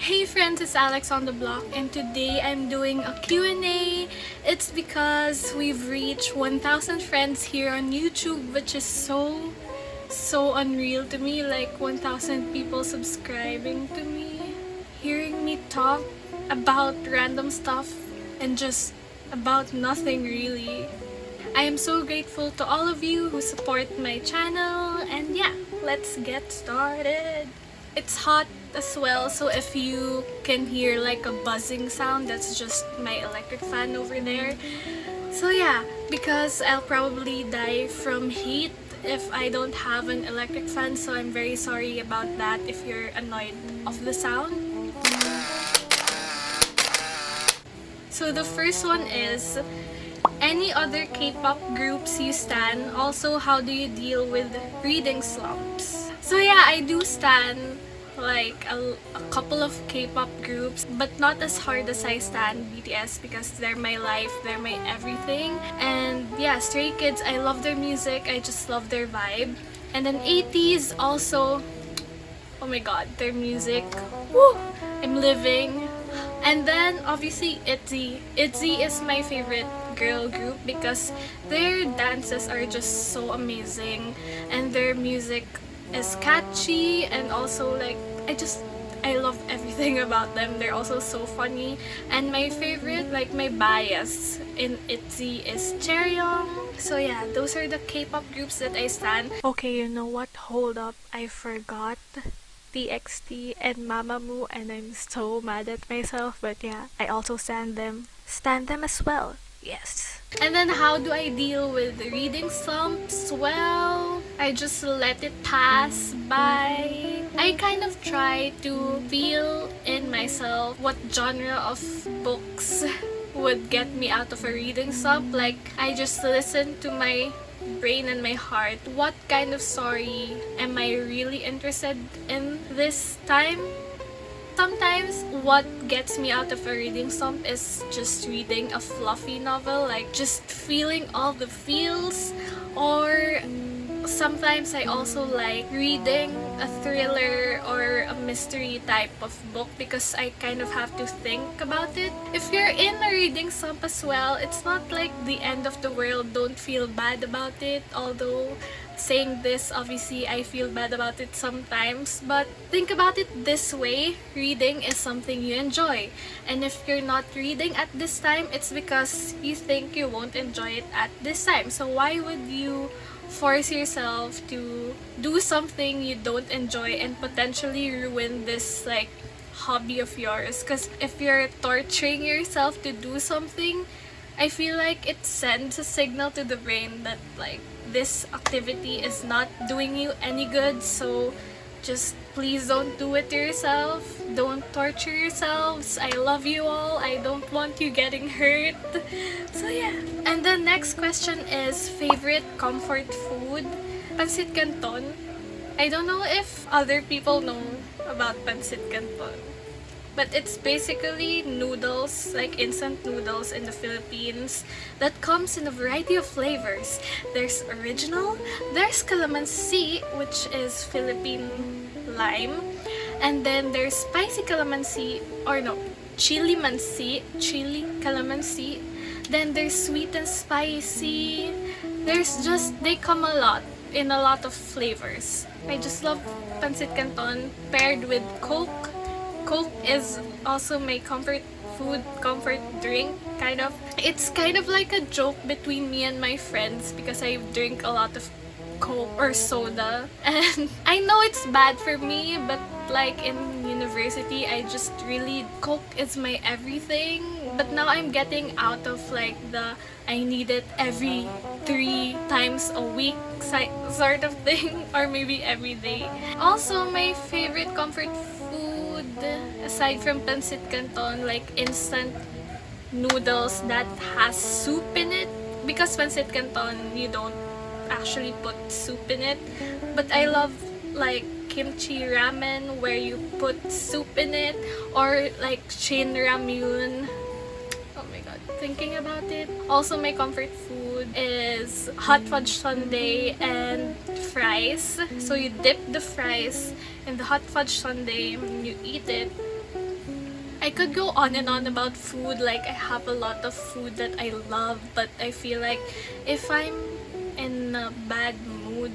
Hey friends, it's Alex on the block, and today I'm doing a Q&A. It's because we've reached 1,000 friends here on YouTube, which is so unreal to me. Like 1,000 people subscribing to me, hearing me talk about random stuff and just about nothing really. I am so grateful to all of you who support my channel, and yeah, let's get started. It's hot as well, so if you can hear like a buzzing sound, that's just my electric fan over there. So yeah, because I'll probably die from heat if I don't have an electric fan, so I'm very sorry about that if you're annoyed of the sound. So the first one is, any other K-pop groups you stan? Also, how do you deal with reading slumps? So yeah, I do stan like a couple of K-pop groups, but not as hard as I stan BTS because they're my life, they're my everything. And yeah, Stray Kids, I love their music, I just love their vibe. And then 80s also, oh my god, their music, woo! I'm living. And then obviously ITZY. ITZY is my favorite girl group because their dances are just so amazing and their music is catchy, and also like I love everything about them. They're also so funny. And my favorite, like my bias in ITZY is Chaeryeong. So yeah, those are the K-pop groups that I stan. Okay, you know what? Hold up, I forgot TXT and Mamamoo, and I'm so mad at myself, but yeah, I also stan them as well. Yes. And then how do I deal with reading slumps? Well, I just let it pass by. I kind of try to feel in myself what genre of books would get me out of a reading slump. Like, I just listen to my brain and my heart. What kind of story am I really interested in this time? Sometimes what gets me out of a reading slump is just reading a fluffy novel, like just feeling all the feels. Or sometimes I also like reading a thriller or a mystery type of book because I kind of have to think about it. If you're in a reading slump as well, it's not like the end of the world. Don't feel bad about it. Although saying this, obviously I feel bad about it sometimes, but think about it this way: reading is something you enjoy, and if you're not reading at this time, it's because you think you won't enjoy it at this time. So why would you force yourself to do something you don't enjoy and potentially ruin this like hobby of yours? Because if you're torturing yourself to do something, I feel like it sends a signal to the brain that like this activity is not doing you any good. So just please don't do it to yourself. Don't torture yourselves. I love you all. I don't want you getting hurt. So yeah. And the next question is, favorite comfort food? Pancit Canton. I don't know if other people know about Pancit Canton, but it's basically noodles, like instant noodles in the Philippines, that comes in a variety of flavors. There's original, there's calamansi, which is Philippine lime, and then there's spicy calamansi, or no, chili calamansi. Then there's sweet and spicy. They come in a lot of flavors. I just love Pancit Canton paired with Coke. Coke is also my comfort food, comfort drink, kind of. It's kind of like a joke between me and my friends because I drink a lot of Coke or soda. And I know it's bad for me, but like in university, Coke is my everything. But now I'm getting out of like the I need it every 3 times a week sort of thing, or maybe every day. Also, my favorite comfort food, aside from Pancit Canton, like instant noodles that has soup in it, because Pancit Canton you don't actually put soup in it, but I love like kimchi ramen where you put soup in it, or like Shin Ramyun. Oh my god, thinking about it. Also, my comfort food is hot fudge sundae and fries. So you dip the fries in the hot fudge sundae, you eat it. I could go on and on about food. Like, I have a lot of food that I love, but I feel like if I'm in a bad mood,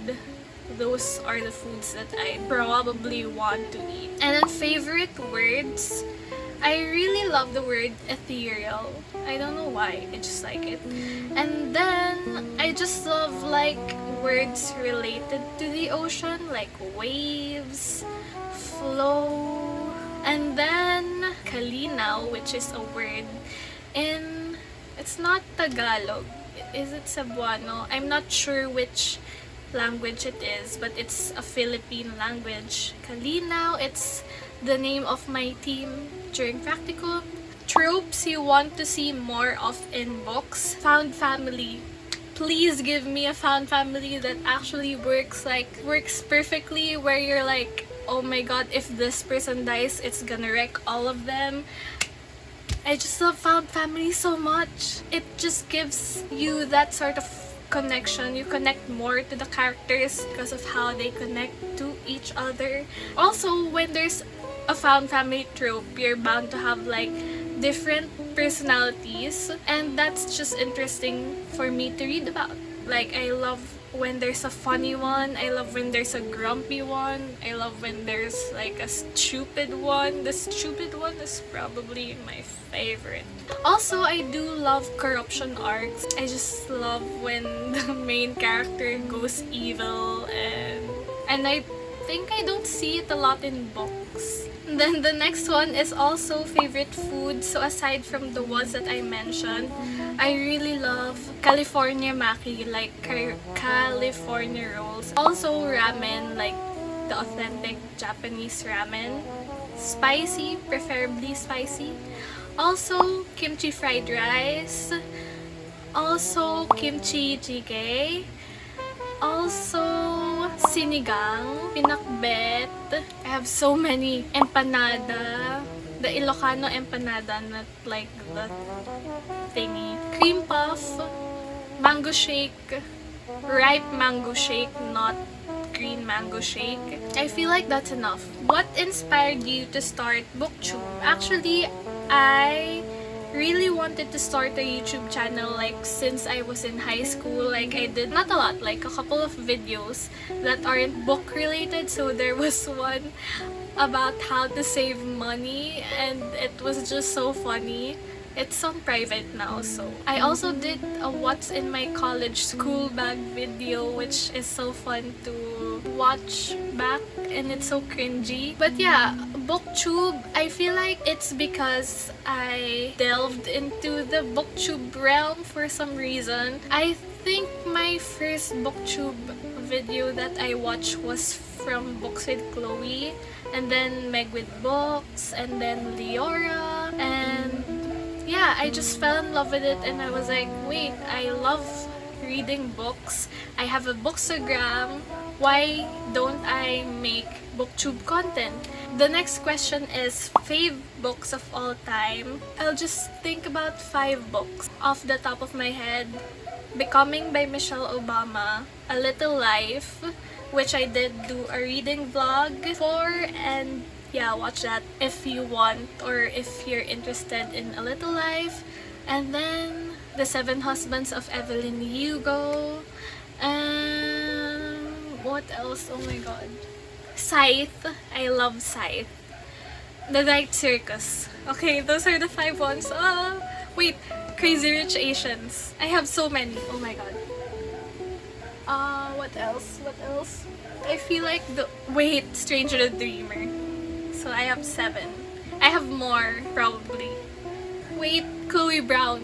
those are the foods that I probably want to eat. And then favorite words, I really love the word ethereal. I don't know why, I just like it. And then I just love like words related to the ocean, like waves, flow, and then kalinaw, which is a word in, it's not Tagalog. Is it Cebuano? I'm not sure which language it is, but it's a Philippine language. Kalinaw, it's the name of my team during practicum. Tropes you want to see more of in books. Found family. Please give me a found family that actually works perfectly, where you're like, oh my god, if this person dies, it's gonna wreck all of them. I just love found family so much. It just gives you that sort of connection. You connect more to the characters because of how they connect to each other. Also, when there's a found family trope, you're bound to have like different personalities, and that's just interesting for me to read about. Like, I love when there's a funny one, I love when there's a grumpy one, I love when there's like a stupid one. The stupid one is probably my favorite. Also, I do love corruption arcs. I just love when the main character goes evil, and I think I don't see it a lot in books. Then the next one is also favorite food. So aside from the ones that I mentioned, I really love California maki, like California rolls. Also ramen, like the authentic Japanese ramen. Spicy, preferably spicy. Also kimchi fried rice. Also kimchi jjigae. Also sinigang, pinakbet. I have so many. Empanada. The Ilocano empanada, not like the thingy. Cream puff. Mango shake. Ripe mango shake, not green mango shake. I feel like that's enough. What inspired you to start Booktube? Actually, I really wanted to start a YouTube channel like since I was in high school. Like, I did not a lot, like a couple of videos that aren't book related. So there was one about how to save money, and it was just so funny. It's on private now. So I also did a what's in my college school bag video, which is so fun to watch back, and it's so cringy. But yeah, Booktube, I feel like it's because I delved into the Booktube realm for some reason. I think my first Booktube video that I watched was from Books with Chloe, and then Meg with Books, and then Leora, and yeah, I just fell in love with it, and I was like, wait, I love reading books. I have a Bookstagram. Why don't I make Booktube content? The next question is fave books of all time. I'll just think about 5 books off the top of my head. Becoming by Michelle Obama, A Little Life, which I did do a reading vlog for, and yeah, watch that if you want, or if you're interested in A Little Life. And then The 7 Husbands of Evelyn Hugo. And what else? Oh my god. Scythe. I love Scythe. The Night Circus. Okay, those are the 5 ones. Wait, Crazy Rich Asians. I have so many. Oh my god. What else? What else? I feel like wait, Stranger the Dreamer. So I have 7. I have more, probably. Wait, Chloe Brown.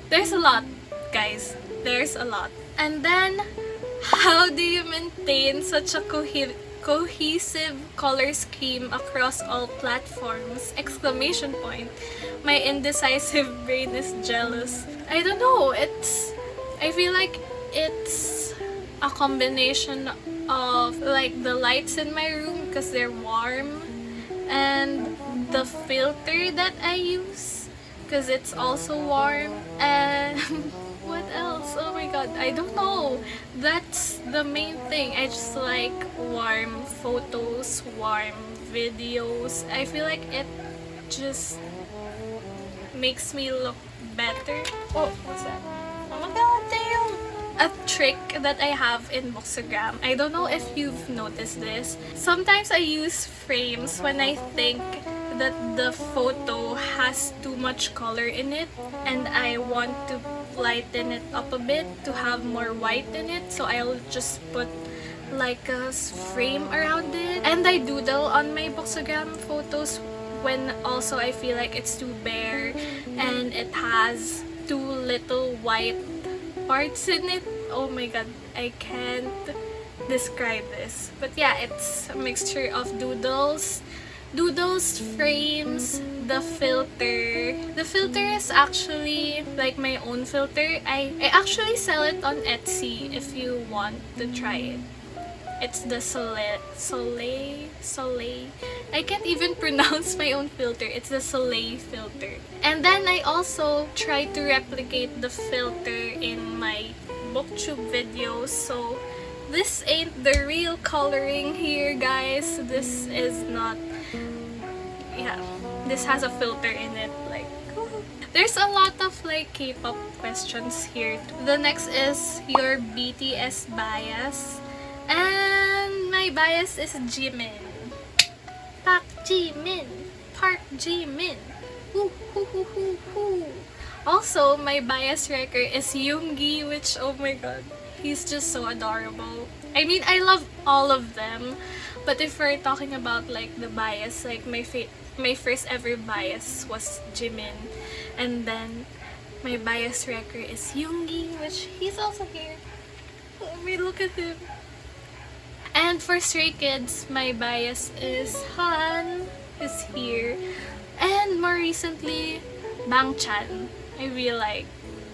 There's a lot, guys. There's a lot. And then, how do you maintain such a cohesive color scheme across all platforms? Exclamation point. My indecisive brain is jealous. I don't know. I feel like it's a combination of like the lights in my room because they're warm, and the filter that I use because it's also warm, and what else? Oh my god. god, I don't know. That's the main thing. I just like warm photos, warm videos. I feel like it just makes me look better. Oh, what's that? Oh my god, damn! A trick that I have in Bookstagram. I don't know if you've noticed this. Sometimes I use frames when I think that the photo has too much color in it and I want to lighten it up a bit to have more white in it, so I'll just put like a frame around it. And I doodle on my Bookstagram photos when also I feel like it's too bare and it has too little white parts in it. Oh my god, I can't describe this. But yeah, it's a mixture of doodles, frames, the filter. The filter is actually like my own filter. I actually sell it on Etsy if you want to try it. It's the Soleil. I can't even pronounce my own filter. It's the Soleil filter. And then I also try to replicate the filter in my Booktube videos. So this ain't the real coloring here, guys. This is not. Yeah, this has a filter in it. Like, there's a lot of like K-pop questions here. The next is your BTS bias. And my bias is Jimin. Park Jimin. Woo, hoo, hoo, hoo, hoo. Also, my bias wrecker is Yoongi, which, oh my god, he's just so adorable. I mean, I love all of them, but if we're talking about like the bias, like my first ever bias was Jimin, and then my bias wrecker is Yoongi, which he's also here. I mean, look at him. And for Stray Kids, my bias is Han, is here. And more recently, Bangchan, I really like.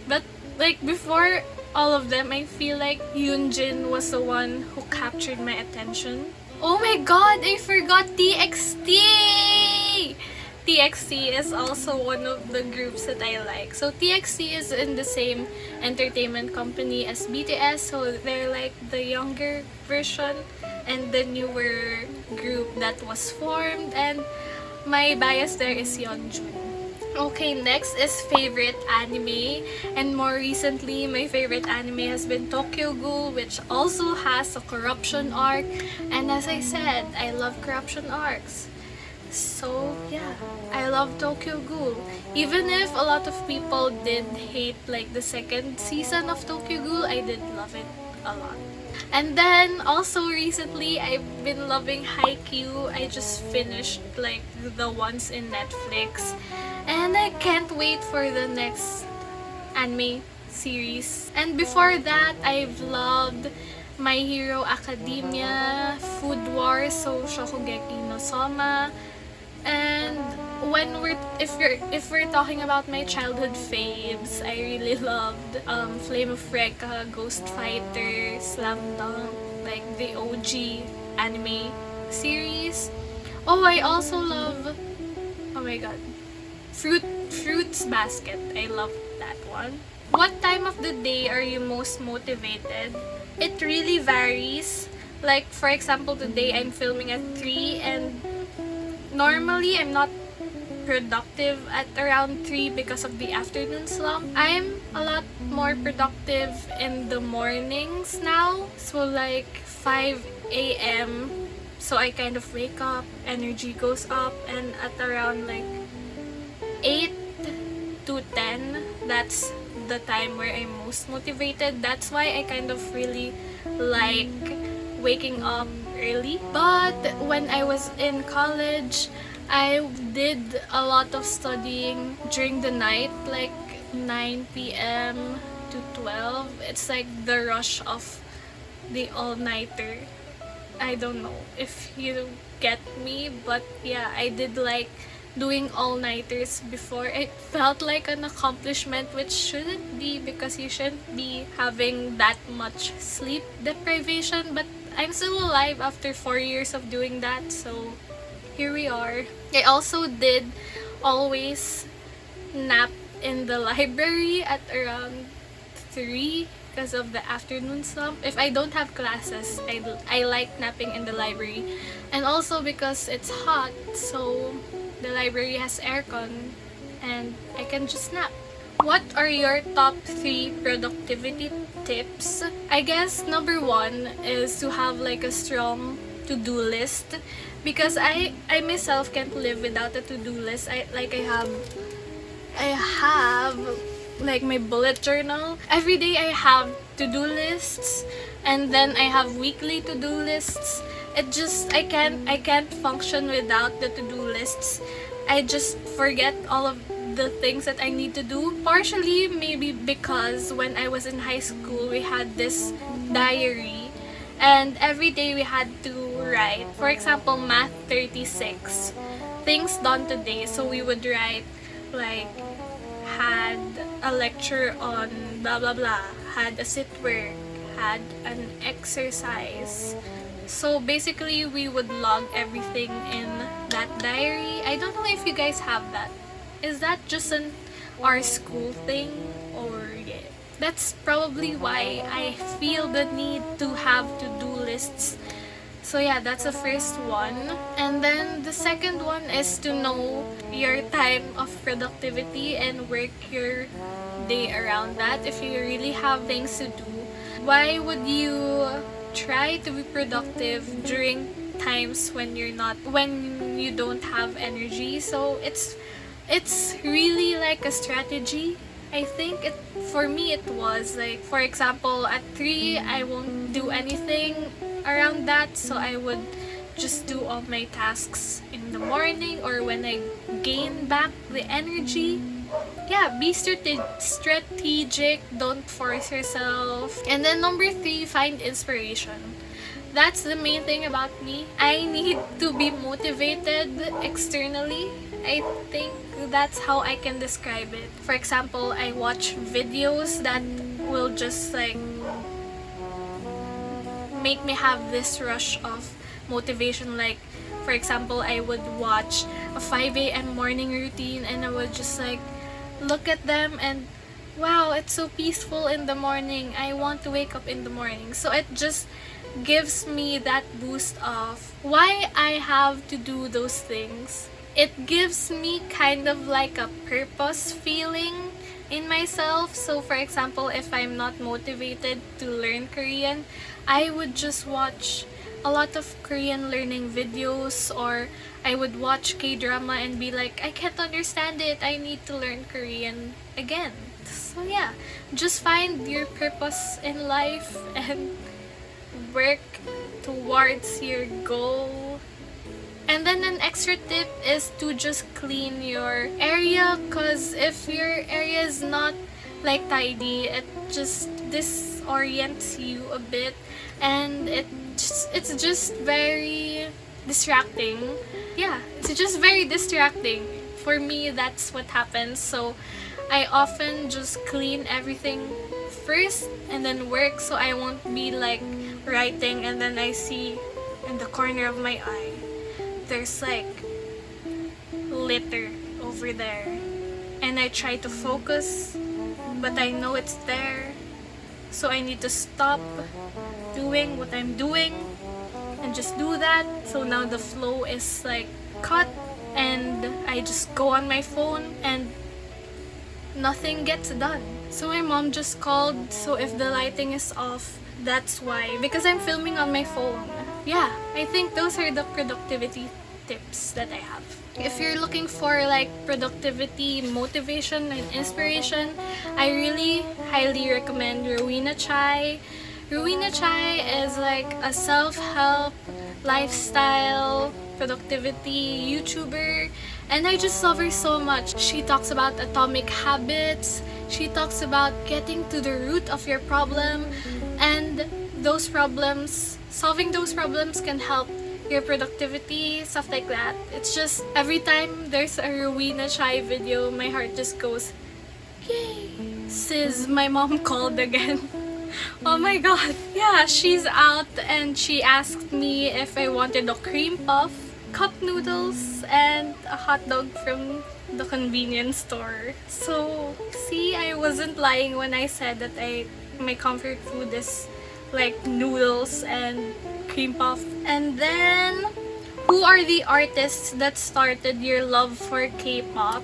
But like before all of them, I feel like Yoonjin was the one who captured my attention. Oh my god, I forgot TXT! TXT is also one of the groups that I like. So TXT is in the same entertainment company as BTS, so they're like the younger version and the newer group that was formed, and my bias there is Yeonjun. Okay, next is favorite anime, and more recently my favorite anime has been Tokyo Ghoul, which also has a corruption arc, and as I said, I love corruption arcs. So yeah, I love Tokyo Ghoul. Even if a lot of people did hate like the second season of Tokyo Ghoul, I did love it a lot. And then also recently, I've been loving Haikyuu. I just finished like the ones in Netflix, and I can't wait for the next anime series. And before that, I've loved My Hero Academia, Food Wars, so Shokugeki no Soma. And if we're talking about my childhood faves, I really loved Flame of Recca, Ghost Fighter, Slam Dunk, like the OG anime series. Oh, I also love, oh my god, Fruits Basket. I love that one. What time of the day are you most motivated? It really varies. Like for example, today I'm filming at 3 and normally I'm not productive at around 3 because of the afternoon slump. I'm a lot more productive in the mornings now. So like 5 a.m. So I kind of wake up, energy goes up, and at around like 8 to 10, that's the time where I'm most motivated. That's why I kind of really like waking up early. But when I was in college, I did a lot of studying during the night, like 9 p.m. to 12. It's like the rush of the all-nighter. I don't know if you get me, but yeah, I did like doing all-nighters before. It felt like an accomplishment, which shouldn't be because you shouldn't be having that much sleep deprivation, but I'm still alive after 4 years of doing that, so here we are. I also did always nap in the library at around 3 because of the afternoon slump. If I don't have classes, I like napping in the library. And also because it's hot, so the library has aircon and I can just nap. What are your top 3 productivity tips? I guess number 1 is to have like a strong to-do list, because I myself can't live without a to-do list. I have like my bullet journal. Every day I have to-do lists, and then I have weekly to-do lists. I can't function without the to-do lists. I just forget all of the things that I need to do. Partially maybe because when I was in high school, we had this diary, and every day we had to write. For example, Math 36, things done today. So we would write like, had a lecture on blah blah blah, had a sit work, had an exercise. So basically we would log everything in that diary. I don't know if you guys have that. Is that just our school thing, or yeah? That's probably why I feel the need to have to-do lists. So yeah, that's the first one. And then the second one is to know your time of productivity and work your day around that. If you really have things to do, why would you try to be productive during times when you don't have energy? So it's really like a strategy. I think for me it was like, for example, at 3 I won't do anything around that, so I would just do all my tasks in the morning or when I gain back the energy. Yeah, be strategic, don't force yourself. And then number 3, find inspiration. That's the main thing about me. I need to be motivated externally. I think that's how I can describe it. For example, I watch videos that will just like make me have this rush of motivation. Like, for example, I would watch a 5 a.m. morning routine and I would just like look at them and wow, it's so peaceful in the morning. I want to wake up in the morning. So it just gives me that boost of why I have to do those things. It gives me kind of like a purpose feeling in myself. So for example, if I'm not motivated to learn Korean, I would just watch a lot of Korean learning videos, or I would watch Kdrama and be like, I can't understand it, I need to learn Korean again. So yeah, just find your purpose in life and work towards your goal. And then an extra tip is to just clean your area, because if your area is not like tidy, it just disorients you a bit, and it's just very distracting. Yeah, it's just very distracting. For me, that's what happens. So I often just clean everything first and then work, so I won't be like writing and then I see in the corner of my eye there's like litter over there, and I try to focus but I know it's there, so I need to stop doing what I'm doing and just do that. So now the flow is like cut and I just go on my phone and nothing gets done. So my mom just called, so if the lighting is off, that's why, because I'm filming on my phone. Yeah, I think those are the productivity tips that I have. If you're looking for like productivity, motivation, and inspiration, I really highly recommend Rowena Chai. Rowena Chai is like a self-help, lifestyle, productivity YouTuber, and I just love her so much. She talks about atomic habits, she talks about getting to the root of your problem, and solving those problems can help your productivity, stuff like that. It's just every time there's a Rowena Chai video, my heart just goes, yay! Sis, my mom called again. Oh my god. Yeah, she's out and she asked me if I wanted a cream puff, cup noodles, and a hot dog from the convenience store. So, see, I wasn't lying when I said that my comfort food is like noodles and cream puff. And then, who are the artists that started your love for K-pop?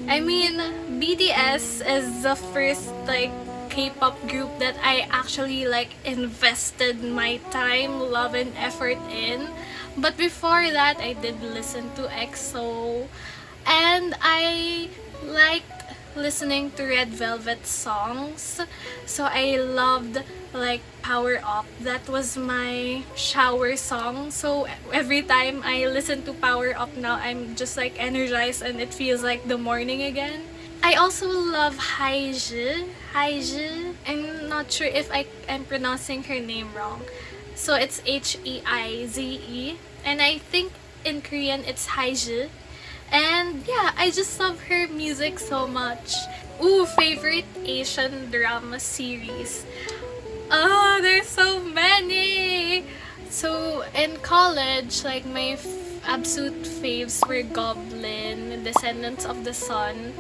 I mean, BTS is the first like K-pop group that I actually like invested my time, love, and effort in. But before that, I did listen to EXO, and I liked listening to Red Velvet songs. So I loved like Power Up. That was my shower song. So every time I listen to Power Up now, I'm just like energized and it feels like the morning again. I also love Haiji. Haiji. I'm not sure if I'm pronouncing her name wrong. So it's Heize. And I think in Korean it's Haiji. And yeah, I just love her music so much. Ooh, favorite Asian drama series. Oh, there's so many! So in college, like my absolute faves were Goblin, Descendants of the Sun,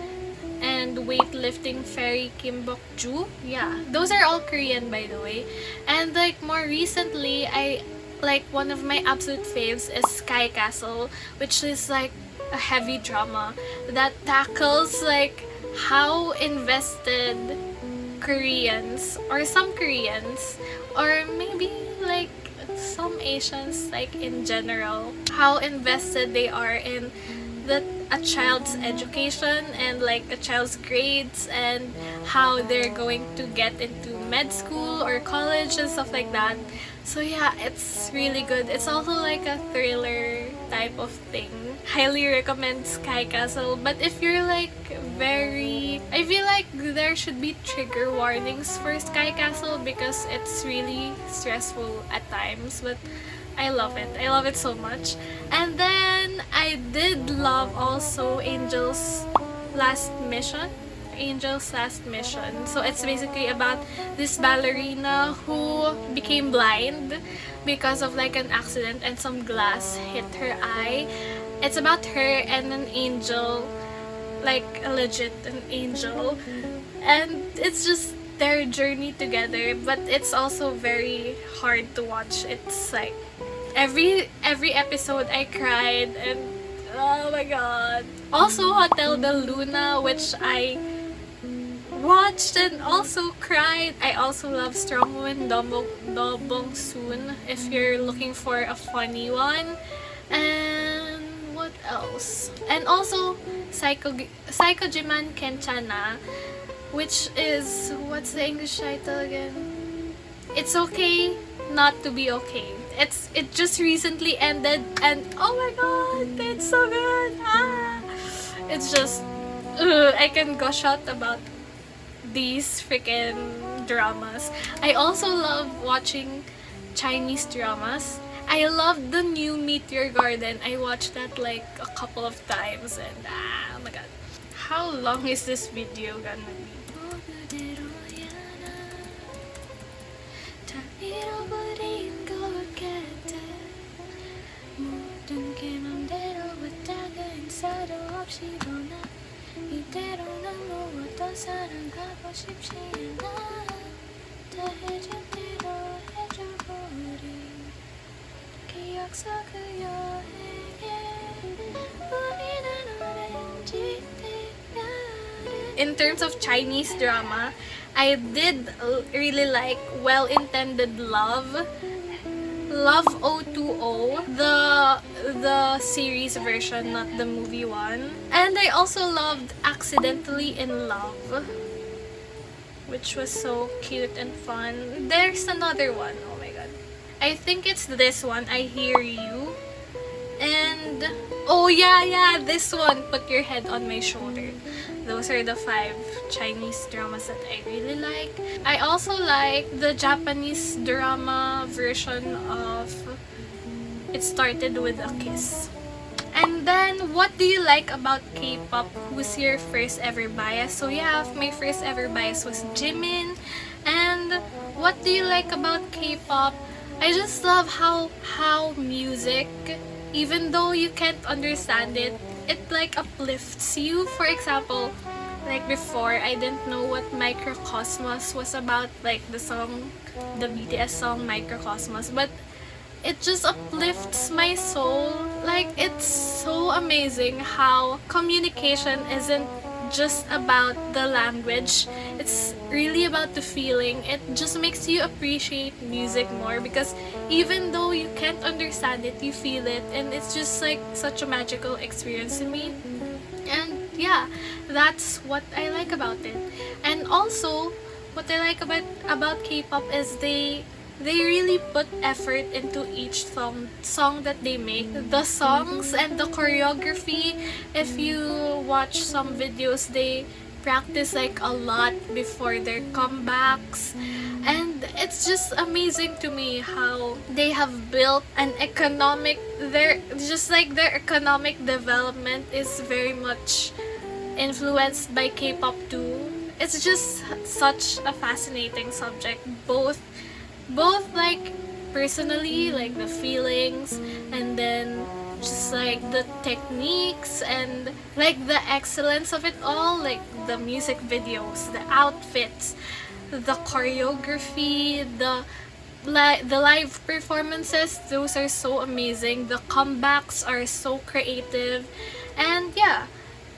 and Weightlifting Fairy Kim Bok-ju. Yeah, those are all Korean, by the way. And like more recently, I like one of my absolute faves is Sky Castle, which is like a heavy drama that tackles like how invested Koreans, or some Koreans, or maybe like some Asians, like in general, how invested they are in a child's education and like a child's grades, and how they're going to get into med school or college and stuff like that. So yeah, it's really good. It's also like a thriller type of thing. Highly recommend Sky Castle. But if you're like I feel like there should be trigger warnings for Sky Castle because it's really stressful at times. But I love it. I love it so much. And then I did love also Angel's Last Mission. So it's basically about this ballerina who became blind because of like an accident and some glass hit her eye. It's about her and an angel, like legit an angel, and it's just their journey together. But it's also very hard to watch. It's like every episode I cried, and oh my god. Also Hotel de Luna, which I watched and also cried. I also love Strong Wind Dobong Soon if you're looking for a funny one. And what else? And also Psychojiman Kenchana, which is, what's the English title again? It's Okay Not to Be Okay. It just recently ended, and oh my god, it's so good. It's just I can gush out about these freaking dramas. I also love watching Chinese dramas. I love the new Meteor Garden. I watched that like a couple of times, and oh my god. How long is this video gonna be? In terms of Chinese drama, I did really like Well-Intended Love, Love 020, the series version, not the movie one. And I also loved Accidentally in Love, which was so cute and fun. There's another one, oh my god. I think it's this one, I Hear You. And oh yeah, this one, Put Your Head on My Shoulder. Those are the 5 Chinese dramas that I really like. I also like the Japanese drama version of It Started With a Kiss. And then, what do you like about K-pop? Who's your first ever bias? So yeah, my first ever bias was Jimin. And what do you like about K-pop? I just love how music, even though you can't understand it, it like uplifts you. For example, Like before, I didn't know what Microcosmos was about, like the song, the BTS song Microcosmos, but it just uplifts my soul. Like, it's so amazing how communication isn't just about the language, it's really about the feeling. It just makes you appreciate music more because even though you can't understand it, you feel it, and it's just like such a magical experience to me. And yeah, that's what I like about it. And also, what I like about K-pop is they really put effort into each song that they make. The songs and the choreography, if you watch some videos, they practice like a lot before their comebacks. And it's just amazing to me how they have built an economic, their economic development is very much influenced by K-pop too. It's just such a fascinating subject, both like personally, like the feelings, and then just like the techniques and like the excellence of it all, like the music videos, the outfits, the choreography, the live performances. Those are so amazing. The comebacks are so creative, and yeah,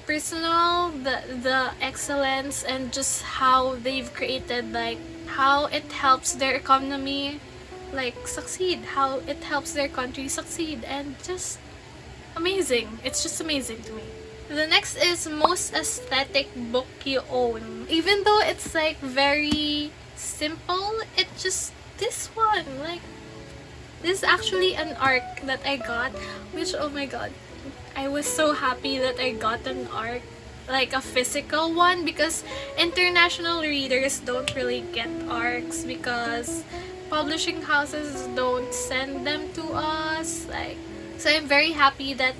personal, the excellence, and just how they've created, like how it helps their economy like succeed, how it helps their country succeed, and just amazing. It's just amazing to me. The next is most aesthetic book you own. Even though it's like very simple, it just, this one, like, this is actually an arc that I got, which, oh my god, I was so happy that I got an arc, like a physical one, because international readers don't really get arcs because publishing houses don't send them to us. Like, so I'm very happy that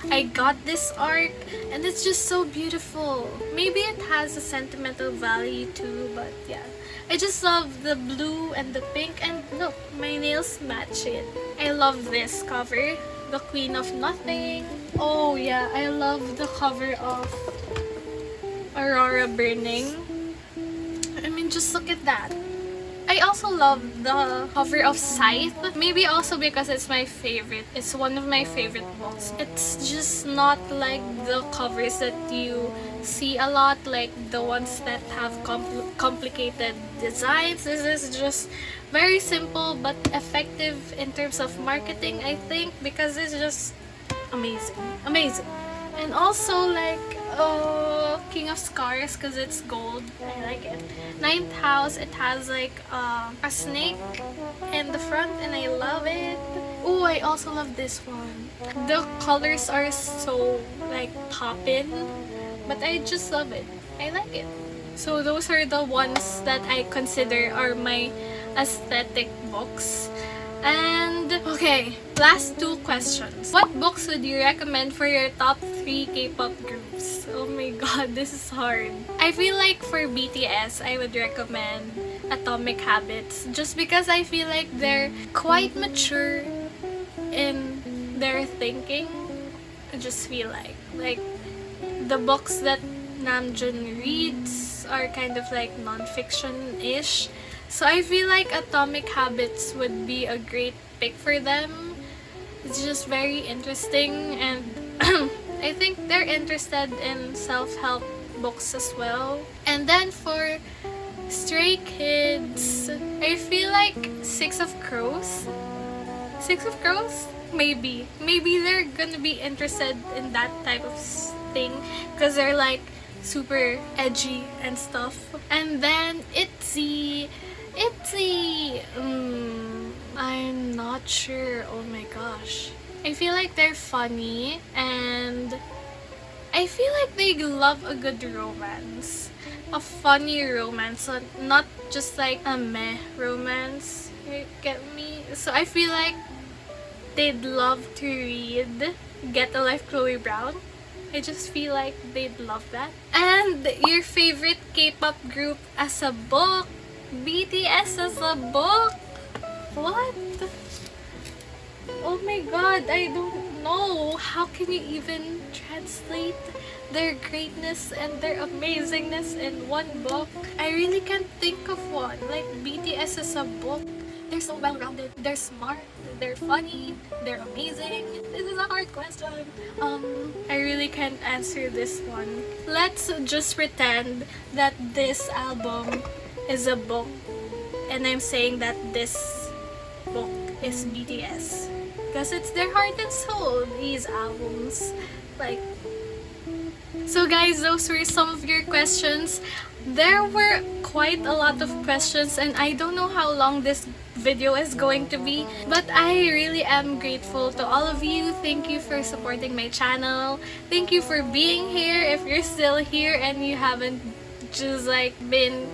I got this arc, and it's just so beautiful. Maybe it has a sentimental value too, but yeah. I just love the blue and the pink, and look, my nails match it. I love this cover, the Queen of Nothing. Oh yeah, I love the cover of Aurora Burning. I mean, just look at that. I also love the cover of Scythe. Maybe also because it's my favorite. It's one of my favorite books. It's just not like the covers that you see a lot, like the ones that have complicated designs. This is just very simple but effective in terms of marketing, I think, because it's just amazing. Amazing. And also, like, King of Scars, because it's gold. I like it. Ninth House, it has like a snake in the front, and I love it. Oh, I also love this one. The colors are so like poppin', but I just love it. I like it. So those are the ones that I consider are my aesthetic books. And okay, last two questions. What books would you recommend for your top 3 K-pop groups? Oh my god, this is hard. I feel like for BTS, I would recommend Atomic Habits, just because I feel like they're quite mature in their thinking. I just feel like the books that Namjoon reads are kind of like non-fiction-ish. So I feel like Atomic Habits would be a great pick for them. It's just very interesting, and I think they're interested in self-help books as well. And then for Stray Kids, I feel like Six of Crows? Maybe. Maybe they're gonna be interested in that type of thing because they're like super edgy and stuff. And then Itzy, I'm not sure. Oh my gosh. I feel like they're funny, and I feel like they love a good romance. A funny romance, so not just like a meh romance. You get me? So I feel like they'd love to read Get a Life, Chloe Brown. I just feel like they'd love that. And your favorite K-pop group as a book? BTS as a book? What? Oh my god, I don't know. How can you even translate their greatness and their amazingness in one book. I really can't think of one. Like, BTS is a book. They're so well-rounded. They're smart. They're funny. They're amazing. This is a hard question. I really can't answer this one. Let's just pretend that this album is a book, and I'm saying that this book is BTS. Because it's their heart and soul, these albums. Like, so guys, those were some of your questions. There were quite a lot of questions, and I don't know how long this video is going to be, but I really am grateful to all of you. Thank you for supporting my channel. Thank you for being here if you're still here and you haven't just been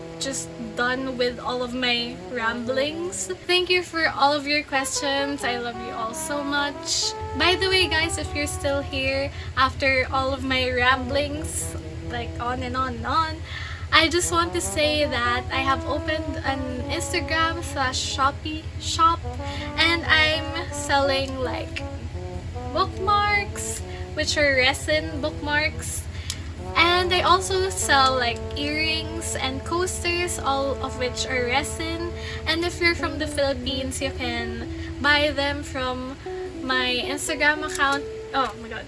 done with all of my ramblings. Thank you for all of your questions. I love you all so much. By the way, guys, if you're still here after all of my ramblings, like on and on and on, I just want to say that I have opened an Instagram/Shopee shop, and I'm selling like bookmarks, which are resin bookmarks. And I also sell like earrings and coasters, all of which are resin. And if you're from the Philippines, you can buy them from my Instagram account. Oh my god.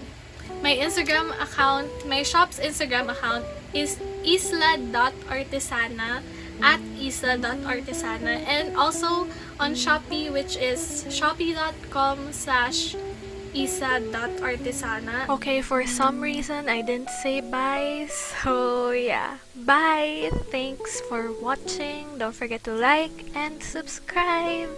My Instagram account, my shop's Instagram account is isla.artesana, at isla.artesana. And also on Shopee, which is shopee.com/isa.artesana. Okay, for some reason I didn't say bye, so yeah, bye. Thanks for watching. Don't forget to like and subscribe.